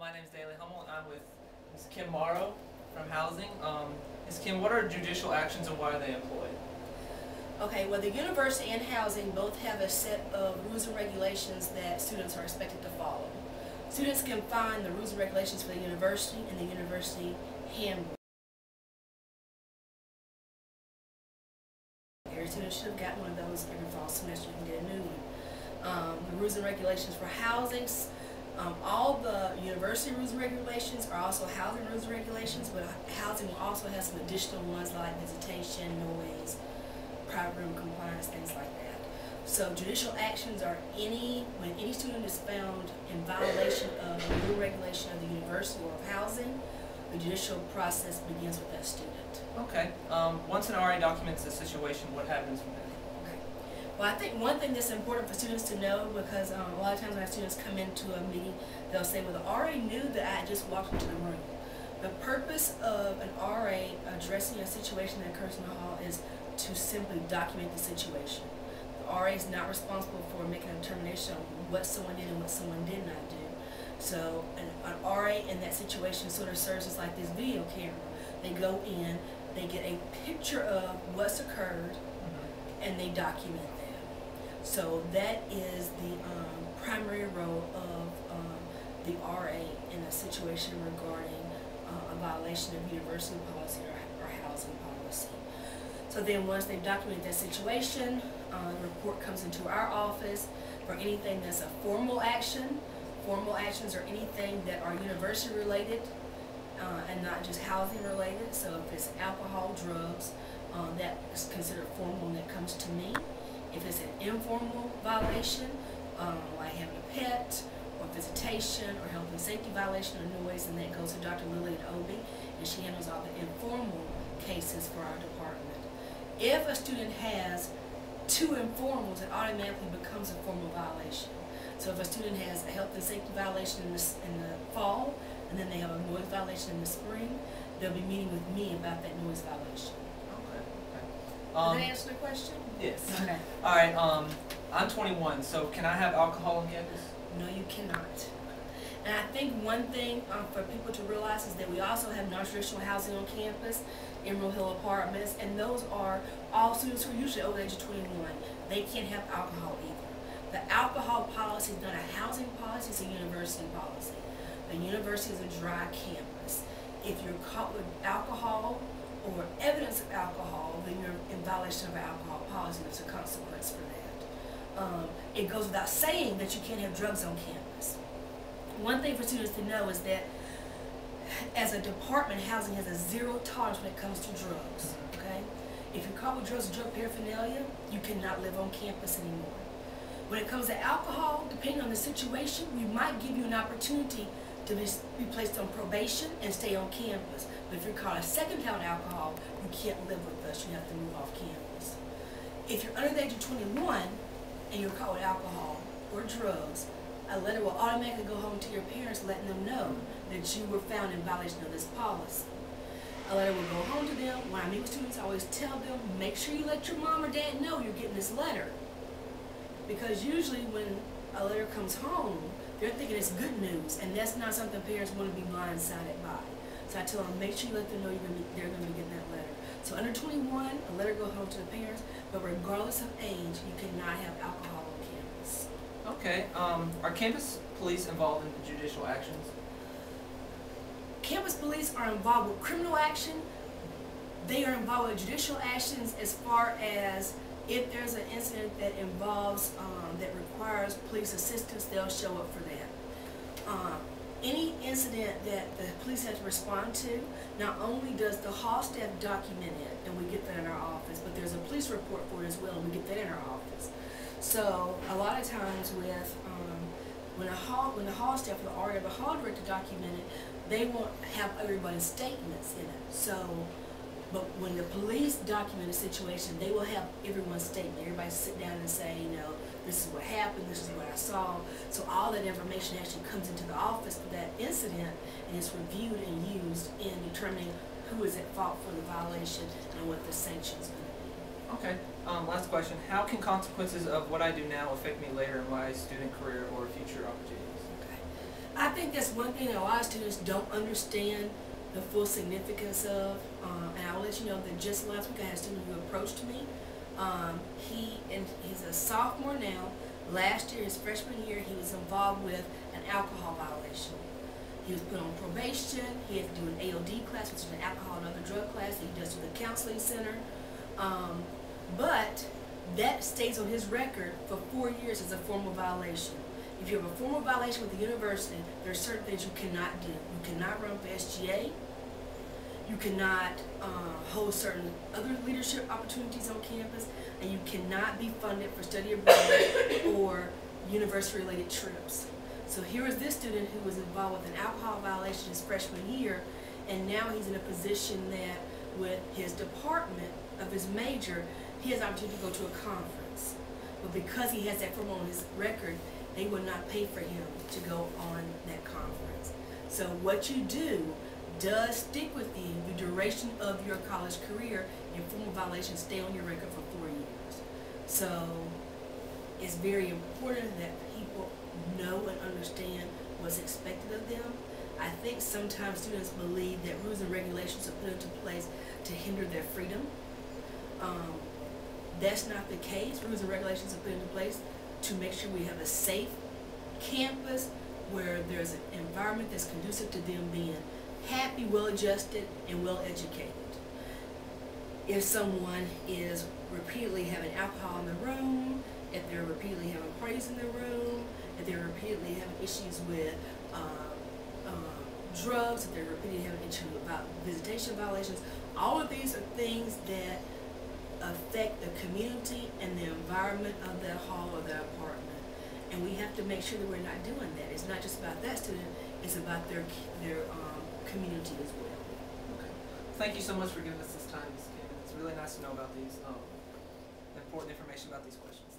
my name is Daly Hummel, and I'm with Ms. Kim Morrow from Housing. Ms. Kim, what are judicial actions and why are they employed? Okay, well, the university and housing both have a set of rules and regulations that students are expected to follow. Students can find the rules and regulations for the university in the university handbook. Every student should have gotten one of those every fall semester. You can get a new one. The rules and regulations for housing. All the university rules and regulations are also housing rules and regulations, but housing will also have some additional ones like visitation, noise, private room compliance, things like that. So judicial actions are when any student is found in violation of a rule regulation of the university or of housing, the judicial process begins with that student. Okay. Once an RA documents the situation, what happens from there? Well, I think one thing that's important for students to know, because a lot of times when our students come into a meeting, they'll say, well, the RA knew that I had just walked into the room. The purpose of an RA addressing a situation that occurs in the hall is to simply document the situation. The RA is not responsible for making a determination on what someone did and what someone did not do. So an RA in that situation sort of serves as like this video camera. They go in, they get a picture of what's occurred, and they document that. So that is the primary role of the RA in a situation regarding a violation of university policy or housing policy. So then once they've documented that situation, the report comes into our office for anything that's a formal action. Formal actions are anything that are university related and not just housing related. So if it's alcohol, drugs, that is considered formal and that comes to me. If it's an informal violation, like having a pet, or visitation, or health and safety violation, or noise, and that goes to Dr. Lillian Obi, and she handles all the informal cases for our department. If a student has two informals, it automatically becomes a formal violation. So if a student has a health and safety violation in the fall, and then they have a noise violation in the spring, they'll be meeting with me about that noise violation. Did I answer the question? Yes. Okay. All right. I'm 21, so can I have alcohol on campus? No, you cannot. And I think one thing for people to realize is that we also have non-traditional housing on campus, Emerald Hill Apartments, and those are all students who are usually over the age of 21. They can't have alcohol either. The alcohol policy is not a housing policy, it's a university policy. The university is a dry campus. If you're caught with alcohol or evidence of alcohol, then you're in violation of an alcohol policy. There's a consequence for that. It goes without saying that you can't have drugs on campus. One thing for students to know is that as a department, housing has a zero tolerance when it comes to drugs. Okay? If you're caught with drugs or drug paraphernalia, you cannot live on campus anymore. When it comes to alcohol, depending on the situation, we might give you an opportunity to be placed on probation and stay on campus. But if you're caught a second time alcohol, you can't live with us. You have to move off campus. If you're under the age of 21 and you're caught with alcohol or drugs, a letter will automatically go home to your parents letting them know that you were found in violation of this policy. A letter will go home to them. When I meet with students, I always tell them, make sure you let your mom or dad know you're getting this letter. Because usually when a letter comes home, they're thinking it's good news, and that's not something parents want to be blindsided by. So I tell them, make sure you let them know they're going to be getting that letter. So under 21, a letter goes home to the parents, but regardless of age, you cannot have alcohol on campus. Okay. Are campus police involved in the judicial actions? Campus police are involved with criminal action. They are involved with judicial actions as far as if there's an incident that involves, that requires police assistance, they'll show up for that. Any incident that the police have to respond to, not only does the hall staff document it, and we get that in our office, but there's a police report for it as well, and we get that in our office. So a lot of times with when the hall staff or the RA or the hall director document it, they won't have everybody's statements in it. So, but when the police document a situation, they will have everyone's statement. Everybody sit down and say, you know, this is what happened, this is what I saw. So all that information actually comes into the office for that incident, and it's reviewed and used in determining who is at fault for the violation and what the sanction's going to be. Okay. Last question. How can consequences of what I do now affect me later in my student career or future opportunities? Okay. I think that's one thing that a lot of students don't understand the full significance of. And I'll let you know that just last week I had a student who approached me. He's a sophomore now. Last year, his freshman year, he was involved with an alcohol violation. He was put on probation. He had to do an AOD class, which is an alcohol and other drug class that he does through the counseling center. But that stays on his record for 4 years as a formal violation. If you have a formal violation with the university, there are certain things you cannot do. You cannot run for SGA. You cannot hold certain other leadership opportunities on campus, and you cannot be funded for study abroad or university-related trips. So here is this student who was involved with an alcohol violation his freshman year, and now he's in a position that with his department of his major, he has an opportunity to go to a conference. But because he has that formal on his record, they will not pay for him to go on that conference. So what you do does stick with you the duration of your college career, and formal violations stay on your record for 4 years. So it's very important that people know and understand what's expected of them. I think sometimes students believe that rules and regulations are put into place to hinder their freedom. That's not the case. Rules and regulations are put into place to make sure we have a safe campus where there's an environment that's conducive to them being happy, well-adjusted, and well-educated. If someone is repeatedly having alcohol in the room, if they're repeatedly having parties in the room, if they're repeatedly having issues with drugs, if they're repeatedly having issues about visitation violations, all of these are things that affect the community and the environment of that hall or that apartment. And we have to make sure that we're not doing that. It's not just about that student, it's about their community as well. Okay. Thank you so much for giving us this time, Ms. Kim. It's really nice to know about these important information about these questions.